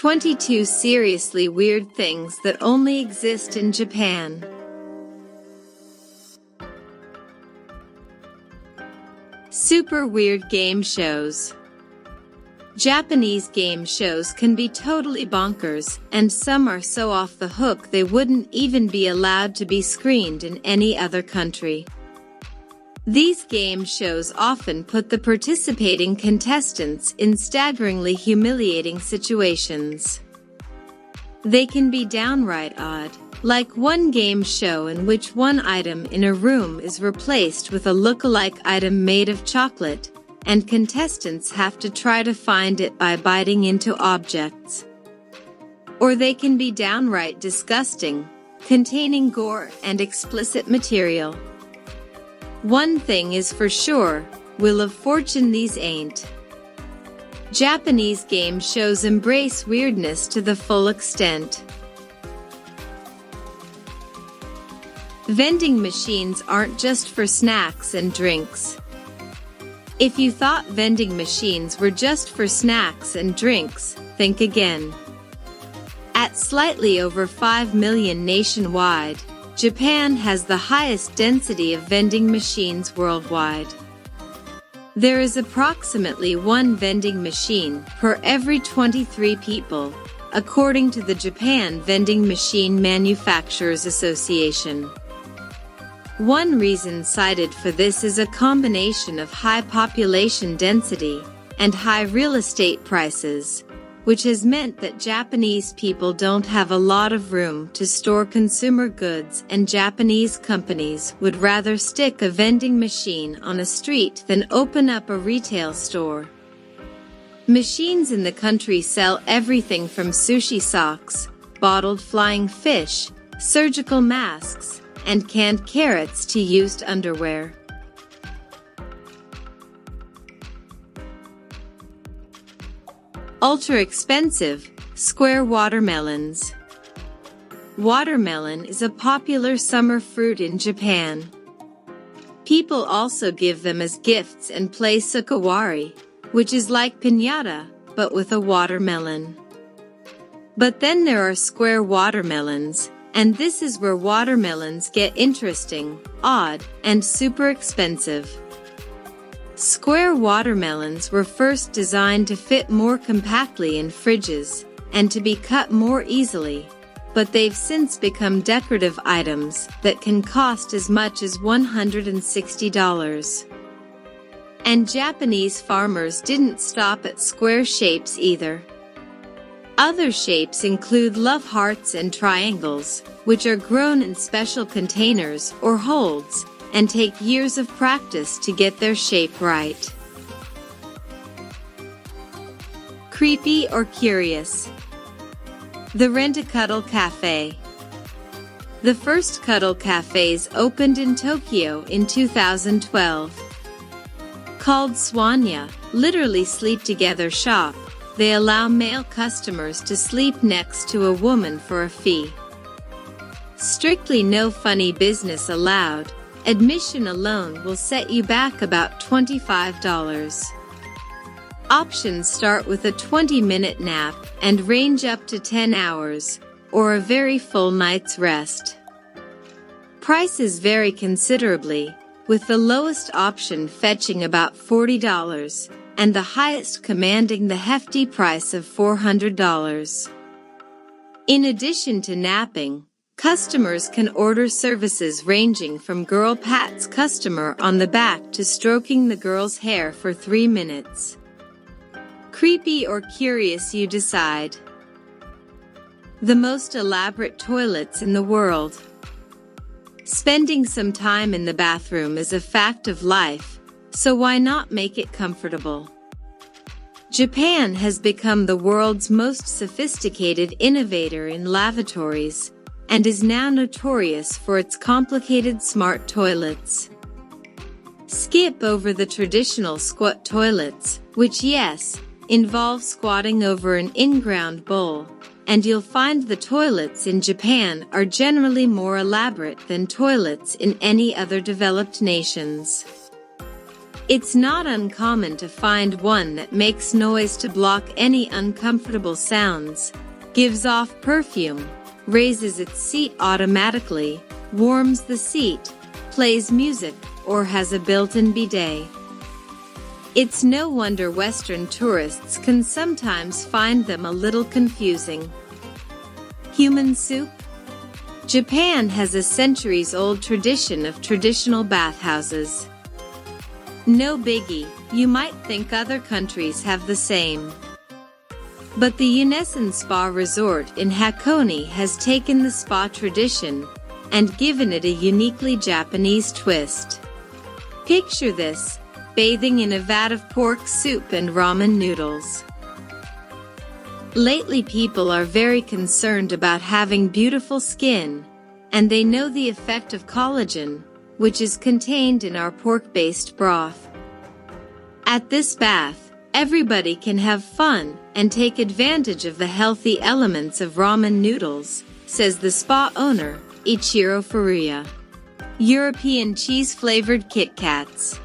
22 seriously weird things that only exist in Japan. Super weird game shows. Japanese game shows can be totally bonkers, and some are so off the hook they wouldn't even be allowed to be screened in any other country. These game shows often put the participating contestants in staggeringly humiliating situations. They can be downright odd, like one game show in which one item in a room is replaced with a look-alike item made of chocolate, and contestants have to try to find it by biting into objects. Or they can be downright disgusting, containing gore and explicit material. One thing is for sure, Wheel of Fortune these ain't. Japanese game shows embrace weirdness to the full extent. Vending machines aren't just for snacks and drinks. If you thought vending machines were just for snacks and drinks, think again. At slightly over 5 million nationwide, Japan has the highest density of vending machines worldwide. There is approximately one vending machine per every 23 people, according to the Japan Vending Machine Manufacturers Association. One reason cited for this is a combination of high population density and high real estate prices, which has meant that Japanese people don't have a lot of room to store consumer goods, and Japanese companies would rather stick a vending machine on a street than open up a retail store. Machines in the country sell everything from sushi socks, bottled flying fish, surgical masks, and canned carrots to used underwear. Ultra expensive, square watermelons. Watermelon is a popular summer fruit in Japan. People also give them as gifts and play sukawari, which is like piñata, but with a watermelon. But then there are square watermelons, and this is where watermelons get interesting, odd, and super expensive. Square watermelons were first designed to fit more compactly in fridges and to be cut more easily, but they've since become decorative items that can cost as much as $160. And Japanese farmers didn't stop at square shapes either. Other shapes include love hearts and triangles, which are grown in special containers or holds, and take years of practice to get their shape right. Creepy or curious? The Rent-A-Cuddle Cafe. The first cuddle cafes opened in Tokyo in 2012. Called Swanya, literally sleep together shop, they allow male customers to sleep next to a woman for a fee. Strictly no funny business allowed. Admission alone will set you back about $25. Options start with a 20-minute nap and range up to 10 hours, or a very full night's rest. Prices vary considerably, with the lowest option fetching about $40, and the highest commanding the hefty price of $400. In addition to napping, customers can order services ranging from girl pats customer on the back to stroking the girl's hair for 3 minutes. Creepy or curious, you decide. The most elaborate toilets in the world. Spending some time in the bathroom is a fact of life, so why not make it comfortable? Japan has become the world's most sophisticated innovator in lavatories, and is now notorious for its complicated smart toilets. Skip over the traditional squat toilets, which involve squatting over an in-ground bowl, and you'll find the toilets in Japan are generally more elaborate than toilets in any other developed nations. It's not uncommon to find one that makes noise to block any uncomfortable sounds, gives off perfume, raises its seat automatically, warms the seat, plays music, or has a built-in bidet. It's no wonder Western tourists can sometimes find them a little confusing. Human soup? Japan has a centuries-old tradition of traditional bathhouses. No biggie, you might think other countries have the same. But the Unesan Spa Resort in Hakone has taken the spa tradition and given it a uniquely Japanese twist. Picture this, bathing in a vat of pork soup and ramen noodles. Lately people are very concerned about having beautiful skin, and they know the effect of collagen, which is contained in our pork-based broth. At this bath, everybody can have fun and take advantage of the healthy elements of ramen noodles, says the spa owner, Ichiro Furuya. European cheese-flavored Kit Kats.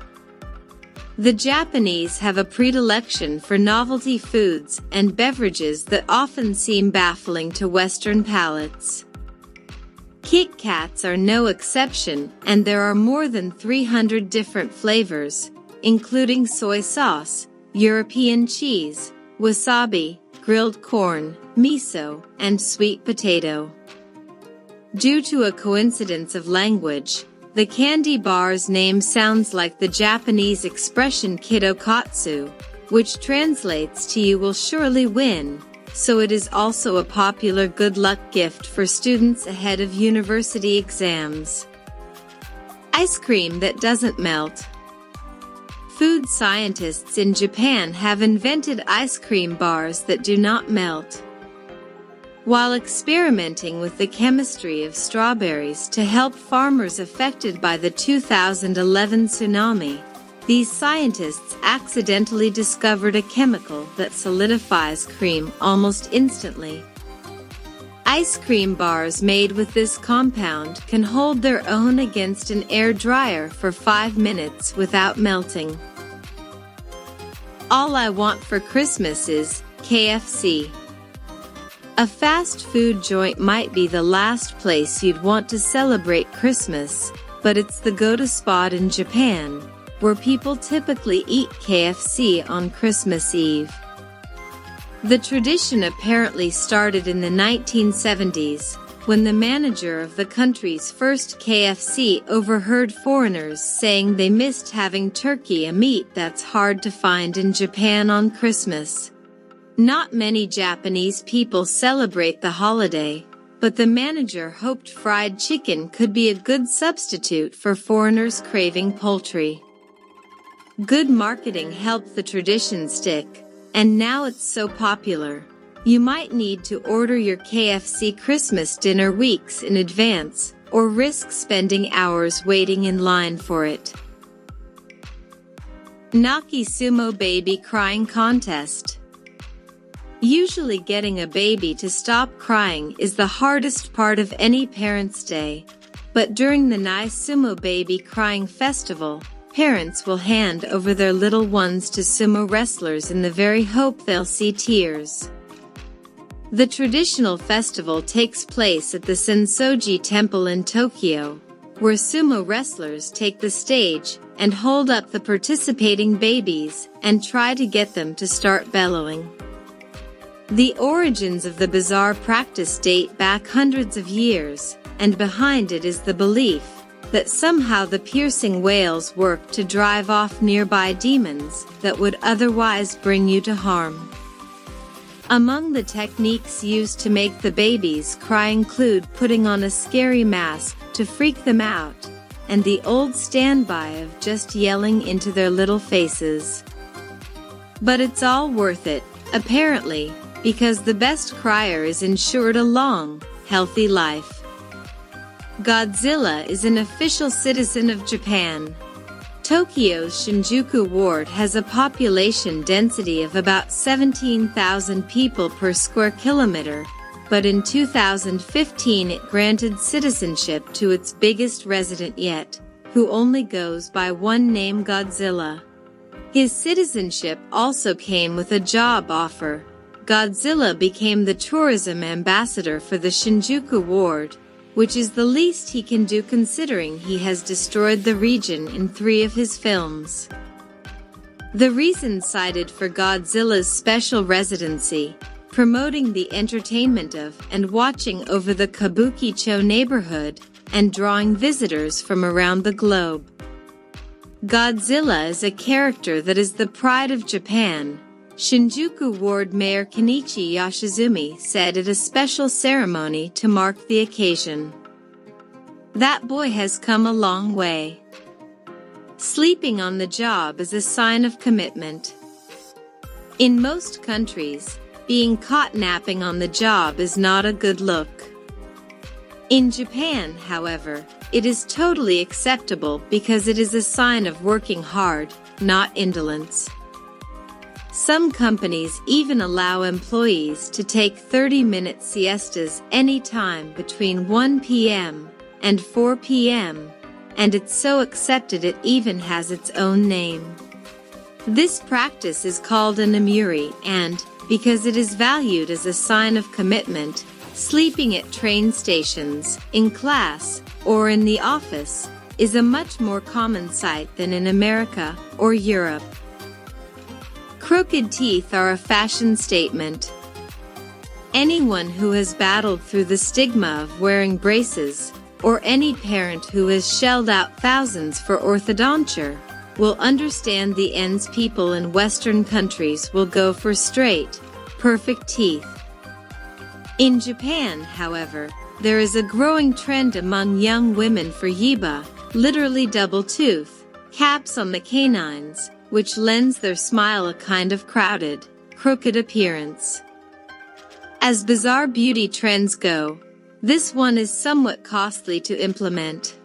The Japanese have a predilection for novelty foods and beverages that often seem baffling to Western palates. Kit Kats are no exception, and there are more than 300 different flavors, including soy sauce, European cheese, wasabi, grilled corn, miso, and sweet potato. Due to a coincidence of language, the candy bar's name sounds like the Japanese expression Kitokatsu, which translates to "you will surely win," so it is also a popular good luck gift for students ahead of university exams. Ice cream that doesn't melt. Food scientists in Japan have invented ice cream bars that do not melt. While experimenting with the chemistry of strawberries to help farmers affected by the 2011 tsunami, these scientists accidentally discovered a chemical that solidifies cream almost instantly. Ice cream bars made with this compound can hold their own against an air dryer for 5 minutes without melting. All I want for Christmas is KFC. A fast food joint might be the last place you'd want to celebrate Christmas, but it's the go-to spot in Japan, where people typically eat KFC on Christmas Eve. The tradition apparently started in the 1970s, when the manager of the country's first KFC overheard foreigners saying they missed having turkey, a meat that's hard to find in Japan on Christmas. Not many Japanese people celebrate the holiday, but the manager hoped fried chicken could be a good substitute for foreigners craving poultry. Good marketing helped the tradition stick, and now it's so popular, you might need to order your KFC Christmas dinner weeks in advance, or risk spending hours waiting in line for it. Naki Sumo Baby Crying Contest. Usually getting a baby to stop crying is the hardest part of any parent's day, but during the Nai Sumo Baby Crying Festival, parents will hand over their little ones to sumo wrestlers in the very hope they'll see tears. The traditional festival takes place at the Sensoji Temple in Tokyo, where sumo wrestlers take the stage and hold up the participating babies and try to get them to start bellowing. The origins of the bizarre practice date back hundreds of years, and behind it is the belief that somehow the piercing wails work to drive off nearby demons that would otherwise bring you to harm. Among the techniques used to make the babies cry include putting on a scary mask to freak them out, and the old standby of just yelling into their little faces. But it's all worth it, apparently, because the best crier is ensured a long, healthy life. Godzilla is an official citizen of Japan. Tokyo's Shinjuku ward has a population density of about 17,000 people per square kilometer, but in 2015 it granted citizenship to its biggest resident yet, who only goes by one name, Godzilla. His citizenship also came with a job offer. Godzilla became the tourism ambassador for the Shinjuku Ward, which is the least he can do considering he has destroyed the region in 3 of his films. The reason cited for Godzilla's special residency, promoting the entertainment of and watching over the Kabukicho neighborhood, and drawing visitors from around the globe. Godzilla is a character that is the pride of Japan, Shinjuku Ward Mayor Kenichi Yoshizumi said at a special ceremony to mark the occasion. That boy has come a long way. Sleeping on the job is a sign of commitment. In most countries, being caught napping on the job is not a good look. In Japan, however, it is totally acceptable because it is a sign of working hard, not indolence. Some companies even allow employees to take 30-minute siestas anytime between 1 p.m. and 4 p.m., and it's so accepted it even has its own name. This practice is called a namuri and, because it is valued as a sign of commitment, sleeping at train stations, in class, or in the office, is a much more common sight than in America or Europe. Crooked teeth are a fashion statement. Anyone who has battled through the stigma of wearing braces, or any parent who has shelled out thousands for orthodonture, will understand the ends people in Western countries will go for straight, perfect teeth. In Japan, however, there is a growing trend among young women for yiba, literally double tooth, caps on the canines, which lends their smile a kind of crowded, crooked appearance. As bizarre beauty trends go, this one is somewhat costly to implement.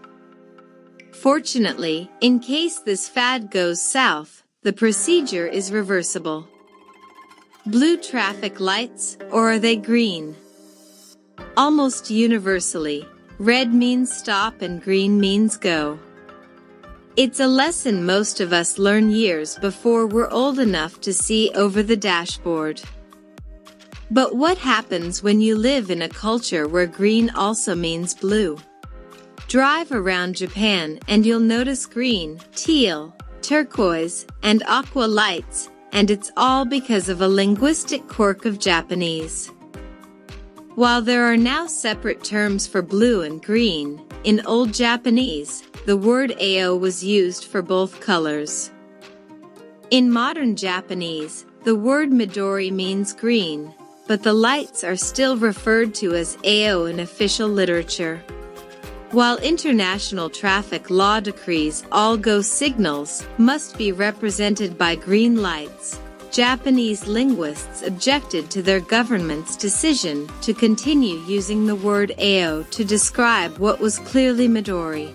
Fortunately, in case this fad goes south, the procedure is reversible. Blue traffic lights, or are they green? Almost universally, red means stop and green means go. It's a lesson most of us learn years before we're old enough to see over the dashboard. But what happens when you live in a culture where green also means blue? Drive around Japan and you'll notice green, teal, turquoise, and aqua lights, and it's all because of a linguistic quirk of Japanese. While there are now separate terms for blue and green, in Old Japanese, the word ao was used for both colors. In modern Japanese, the word midori means green, but the lights are still referred to as ao in official literature. While international traffic law decrees all go signals must be represented by green lights, Japanese linguists objected to their government's decision to continue using the word ao to describe what was clearly midori.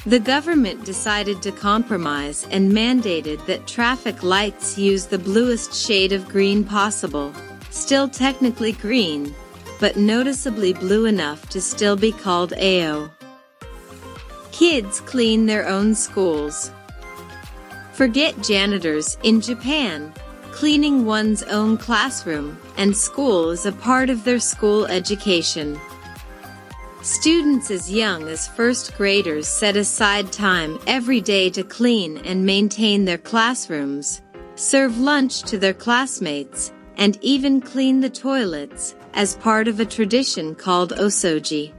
The government decided to compromise and mandated that traffic lights use the bluest shade of green possible, still technically green, but noticeably blue enough to still be called ao. Kids clean their own schools. Forget janitors in Japan. Cleaning one's own classroom and school is a part of their school education. Students as young as first graders set aside time every day to clean and maintain their classrooms, serve lunch to their classmates, and even clean the toilets, as part of a tradition called osoji.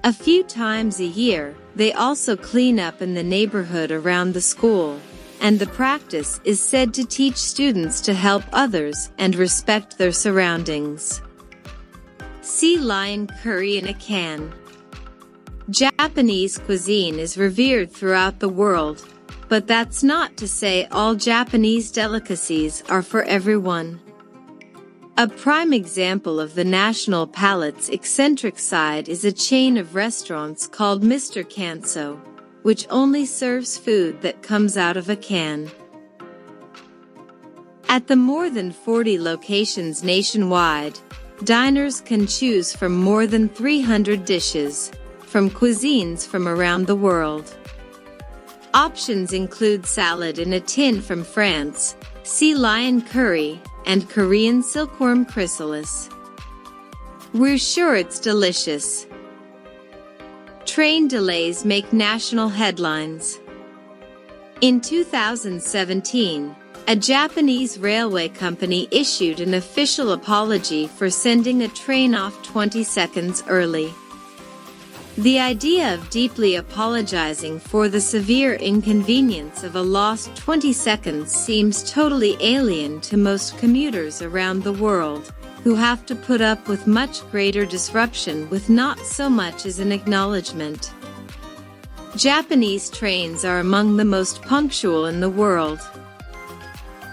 A few times a year, they also clean up in the neighborhood around the school, and the practice is said to teach students to help others and respect their surroundings. Sea lion curry in a can. Japanese cuisine is revered throughout the world, but that's not to say all Japanese delicacies are for everyone. A prime example of the national palate's eccentric side is a chain of restaurants called Mr. Kanso, which only serves food that comes out of a can. At the more than 40 locations nationwide, diners can choose from more than 300 dishes, from cuisines from around the world. Options include salad in a tin from France, sea lion curry, and Korean silkworm chrysalis. We're sure it's delicious. Train delays make national headlines. In 2017, a Japanese railway company issued an official apology for sending a train off 20 seconds early. The idea of deeply apologizing for the severe inconvenience of a lost 20 seconds seems totally alien to most commuters around the world, who have to put up with much greater disruption with not so much as an acknowledgement. Japanese trains are among the most punctual in the world.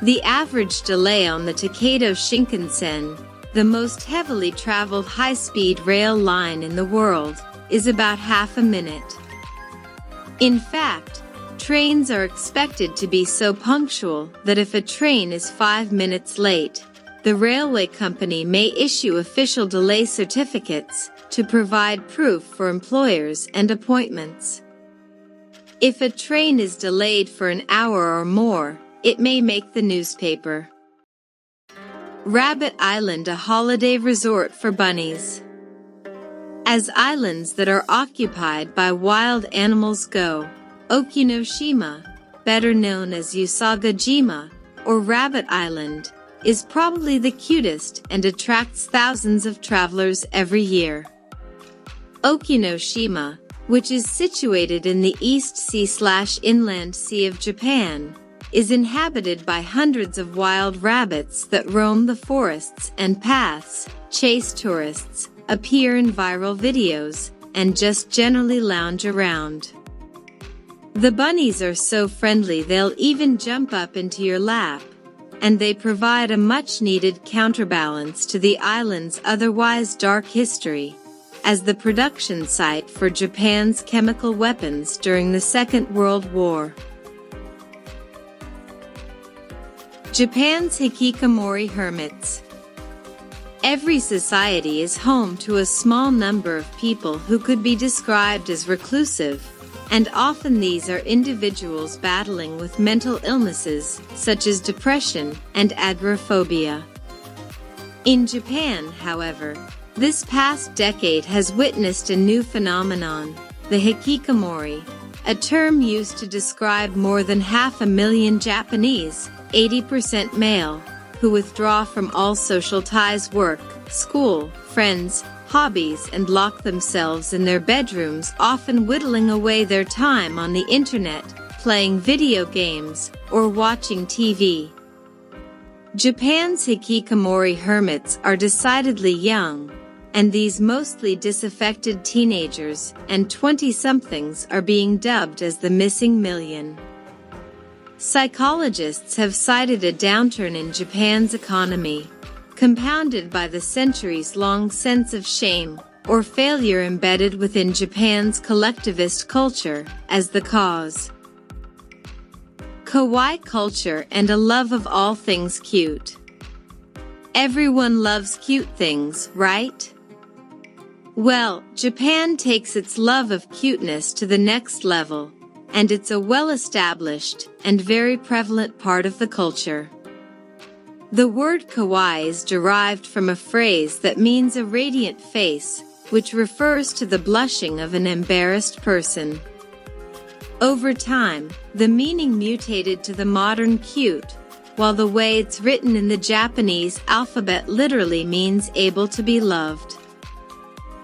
The average delay on the Tokaido Shinkansen, the most heavily traveled high-speed rail line in the world, is about half a minute. In fact, trains are expected to be so punctual that if a train is 5 minutes late, the railway company may issue official delay certificates to provide proof for employers and appointments. If a train is delayed for an hour or more, it may make the newspaper. Rabbit Island, a holiday resort for bunnies. As islands that are occupied by wild animals go, Okinoshima, better known as Usagajima, or Rabbit Island, is probably the cutest and attracts thousands of travelers every year. Okinoshima, which is situated in the East Sea/Inland Sea of Japan, is inhabited by hundreds of wild rabbits that roam the forests and paths, chase tourists, appear in viral videos, and just generally lounge around. The bunnies are so friendly they'll even jump up into your lap, and they provide a much-needed counterbalance to the island's otherwise dark history, as the production site for Japan's chemical weapons during the Second World War. Japan's hikikomori hermits. Every society is home to a small number of people who could be described as reclusive, and often these are individuals battling with mental illnesses such as depression and agoraphobia. In Japan, however, this past decade has witnessed a new phenomenon, the hikikomori, a term used to describe more than 500,000 Japanese, 80% male, who withdraw from all social ties, work, school, friends, hobbies, and lock themselves in their bedrooms, often whittling away their time on the internet, playing video games, or watching TV. Japan's hikikomori hermits are decidedly young, and these mostly disaffected teenagers and 20-somethings are being dubbed as the missing million. Psychologists have cited a downturn in Japan's economy, compounded by the centuries-long sense of shame or failure embedded within Japan's collectivist culture, as the cause. Kawaii culture and a love of all things cute. Everyone loves cute things, right? Well, Japan takes its love of cuteness to the next level, and it's a well-established and very prevalent part of the culture. The word kawaii is derived from a phrase that means a radiant face, which refers to the blushing of an embarrassed person. Over time, the meaning mutated to the modern cute, while the way it's written in the Japanese alphabet literally means able to be loved.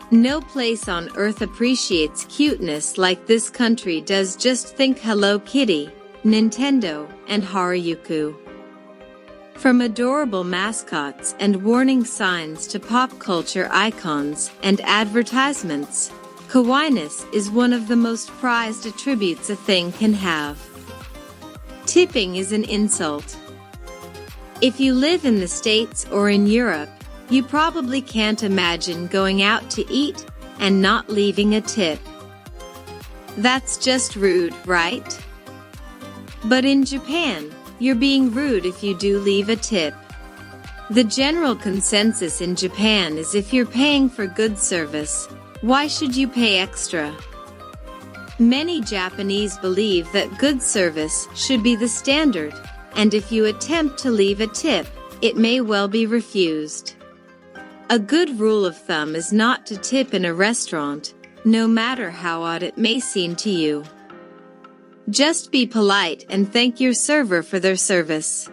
No place on earth appreciates cuteness like this country does. Just think Hello Kitty, Nintendo, and Harajuku. From adorable mascots and warning signs to pop culture icons and advertisements, kawaiiness is one of the most prized attributes a thing can have. Tipping is an insult. If you live in the States or in Europe, you probably can't imagine going out to eat and not leaving a tip. That's just rude, right? But in Japan, you're being rude if you do leave a tip. The general consensus in Japan is if you're paying for good service, why should you pay extra? Many Japanese believe that good service should be the standard, and if you attempt to leave a tip, it may well be refused. A good rule of thumb is not to tip in a restaurant, no matter how odd it may seem to you. Just be polite and thank your server for their service.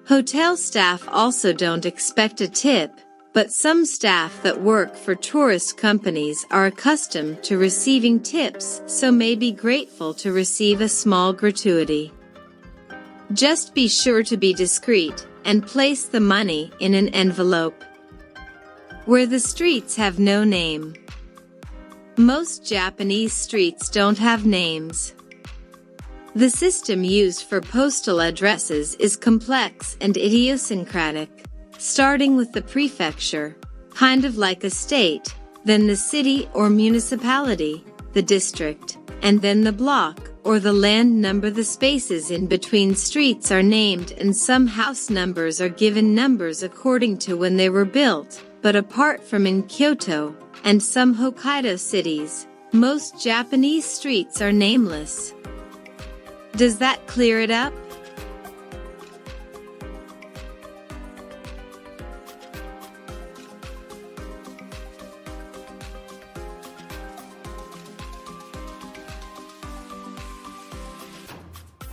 Hotel staff also don't expect a tip, but some staff that work for tourist companies are accustomed to receiving tips, so may be grateful to receive a small gratuity. Just be sure to be discreet and place the money in an envelope. Where the streets have no name. Most Japanese streets don't have names. The system used for postal addresses is complex and idiosyncratic, starting with the prefecture, kind of like a state, then the city or municipality, the district, and then the block or the land number. The spaces in between streets are named and some house numbers are given numbers according to when they were built, but apart from in Kyoto and some Hokkaido cities, most Japanese streets are nameless. Does that clear it up?